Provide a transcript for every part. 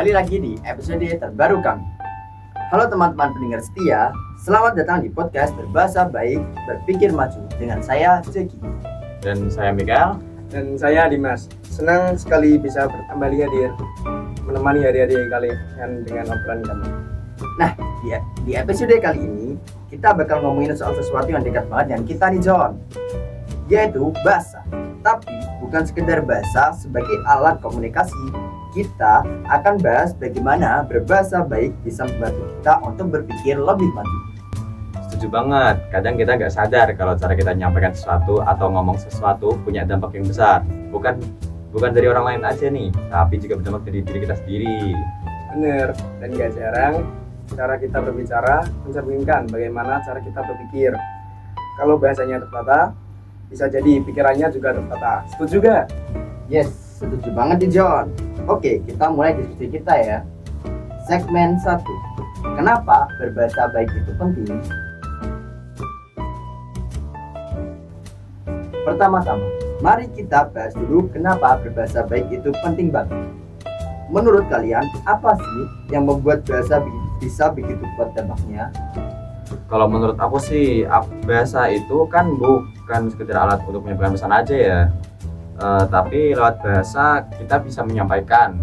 kembali lagi di episode terbaru kami. Halo teman-teman pendengar setia, selamat datang di podcast Berbahasa Baik, Berpikir Maju dengan saya Zeki. Dan saya Mikael. Dan saya Dimas. Senang sekali bisa kembali hadir menemani hari-hari kalian dengan obrolan kami. Nah, di episode kali ini kita bakal ngomongin soal sesuatu yang dekat banget dengan kita nih John, yaitu bahasa. Tapi bukan sekedar bahasa sebagai alat komunikasi. Kita akan bahas bagaimana berbahasa baik bisa membantu kita untuk berpikir lebih maju. Setuju banget. Kadang kita nggak sadar kalau cara kita menyampaikan sesuatu atau ngomong sesuatu punya dampak yang besar. Bukan dari orang lain aja nih, tapi juga berdampak dari diri kita sendiri. Bener, dan gak jarang cara kita berbicara mencerminkan bagaimana cara kita berpikir. Kalau bahasanya tertata, bisa jadi pikirannya juga tertata. Setuju gak? Yes, setuju banget nih John. Oke, kita mulai diskusi kita ya. Segmen 1. Kenapa berbahasa baik itu penting? Pertama-tama, mari kita bahas dulu kenapa berbahasa baik itu penting banget. Menurut kalian, apa sih yang membuat bahasa bisa begitu kuat dampaknya? Kalau menurut aku sih, bahasa itu kan bukan sekedar alat untuk menyampaikan pesan aja ya. Tapi lewat bahasa kita bisa menyampaikan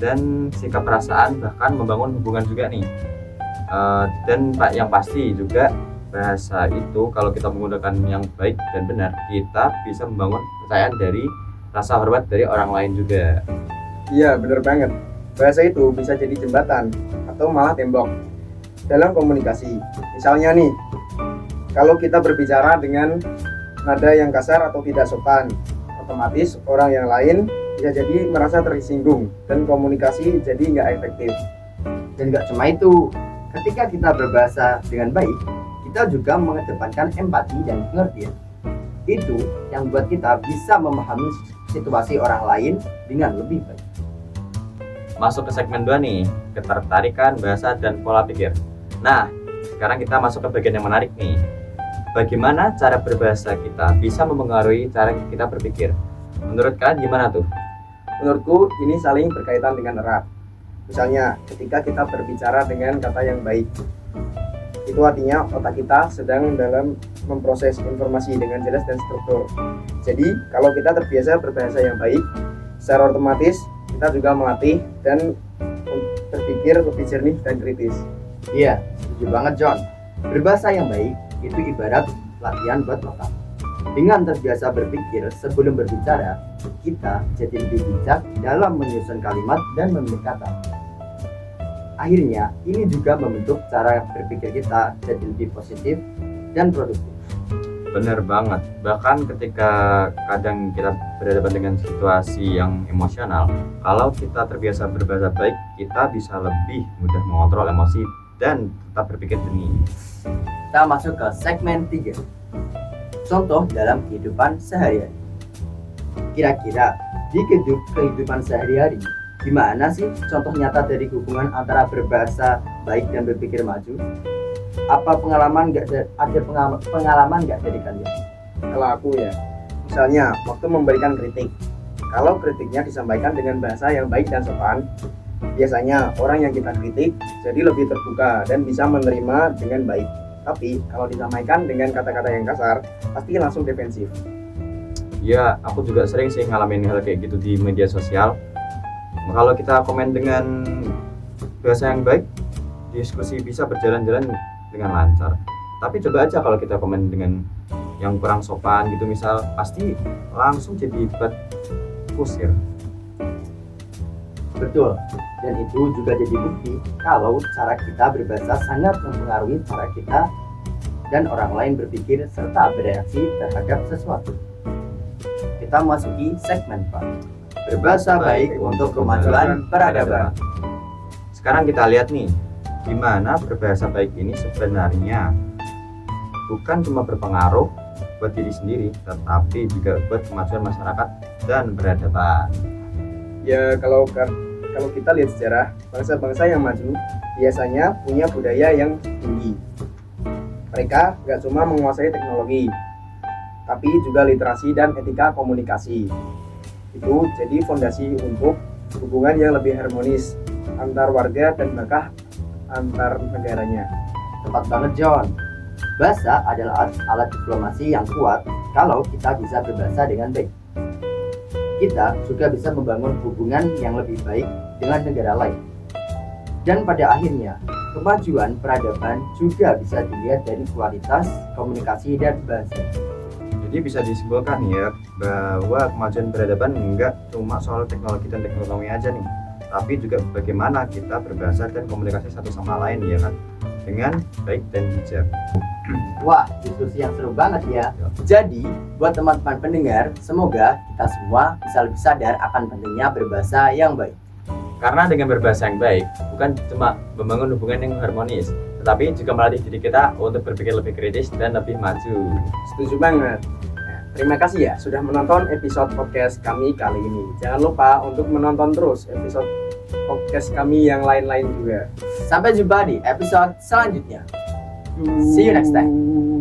dan sikap perasaan, bahkan membangun hubungan juga nih. Dan yang pasti juga bahasa itu kalau kita menggunakan yang baik dan benar, kita bisa membangun kepercayaan dari rasa hormat dari orang lain juga. Iya, bener banget. Bahasa itu bisa jadi jembatan atau malah tembok dalam komunikasi. Misalnya nih, kalau kita berbicara dengan nada yang kasar atau tidak sopan, otomatis orang yang lain bisa jadi merasa tersinggung dan komunikasi jadi nggak efektif. Dan nggak cuma itu, ketika kita berbahasa dengan baik, kita juga mengedepankan empati dan pengertian. Itu yang buat kita bisa memahami situasi orang lain dengan lebih baik. Masuk ke segmen 2 nih, ketertarikan bahasa dan pola pikir. Nah, sekarang kita masuk ke bagian yang menarik nih. Bagaimana cara berbahasa kita bisa mempengaruhi cara kita berpikir? Menurut kalian gimana tuh? Menurutku ini saling berkaitan dengan erat. Misalnya ketika kita berbicara dengan kata yang baik, itu artinya otak kita sedang dalam memproses informasi dengan jelas dan struktur. Jadi kalau kita terbiasa berbahasa yang baik, secara otomatis kita juga melatih dan berpikir lebih jernih dan kritis. Iya, setuju banget John. Berbahasa yang baik itu ibarat latihan buat otak. Dengan terbiasa berpikir sebelum berbicara, kita jadi lebih bijak dalam menyusun kalimat dan memilih kata. Akhirnya, ini juga membentuk cara berpikir kita jadi lebih positif dan produktif. Bener banget. Bahkan ketika kadang kita berhadapan dengan situasi yang emosional, kalau kita terbiasa berbahasa baik, kita bisa lebih mudah mengontrol emosi dan tetap berpikir jernih. Kita masuk ke segmen 3. Contoh dalam kehidupan sehari-hari. Kira-kira di kehidupan sehari-hari, gimana sih contoh nyata dari hubungan antara berbahasa baik dan berpikir maju? Apa pengalaman nggak dari kalian? Kalau aku ya, misalnya waktu memberikan kritik, kalau kritiknya disampaikan dengan bahasa yang baik dan sopan, biasanya orang yang kita kritik jadi lebih terbuka dan bisa menerima dengan baik. Tapi kalau disampaikan dengan kata-kata yang kasar, pasti langsung defensif. Ya, aku juga sering sih ngalamin hal kayak gitu di media sosial. Kalau kita komen dengan bahasa yang baik, diskusi bisa berjalan-jalan dengan lancar. Tapi coba aja kalau kita komen dengan yang kurang sopan gitu misal, pasti langsung jadi kusir. Betul, dan itu juga jadi bukti kalau cara kita berbahasa sangat mempengaruhi cara kita dan orang lain berpikir serta bereaksi terhadap sesuatu. Kita masuki segmen 4. Berbahasa baik untuk kemajuan peradaban. Sekarang kita lihat nih, gimana berbahasa baik ini sebenarnya bukan cuma berpengaruh buat diri sendiri, tetapi juga buat kemajuan masyarakat dan peradaban. Ya kalau kita lihat sejarah, bangsa-bangsa yang maju biasanya punya budaya yang tinggi. Mereka gak cuma menguasai teknologi, tapi juga literasi dan etika komunikasi. Itu jadi fondasi untuk hubungan yang lebih harmonis antar warga dan bahkan antar negaranya. Tepat banget John. Bahasa adalah alat diplomasi yang kuat kalau kita bisa berbahasa dengan baik. Kita juga bisa membangun hubungan yang lebih baik dengan negara lain. Dan pada akhirnya, kemajuan peradaban juga bisa dilihat dari kualitas komunikasi dan bahasa. Jadi bisa disimpulkan ya bahwa kemajuan peradaban enggak cuma soal teknologi dan teknologi aja nih, tapi juga bagaimana kita berbahasa dan komunikasi satu sama lain ya kan, dengan baik dan bijak. Wah, diskusi yang seru banget ya. Jadi, buat teman-teman pendengar, semoga kita semua bisa lebih sadar akan pentingnya berbahasa yang baik. Karena dengan berbahasa yang baik, bukan cuma membangun hubungan yang harmonis, tetapi juga melatih diri kita untuk berpikir lebih kritis dan lebih maju. Setuju banget. Nah, terima kasih ya sudah menonton episode podcast kami kali ini. Jangan lupa untuk menonton terus episode podcast kami yang lain-lain juga. Sampai jumpa di episode selanjutnya. See you next time.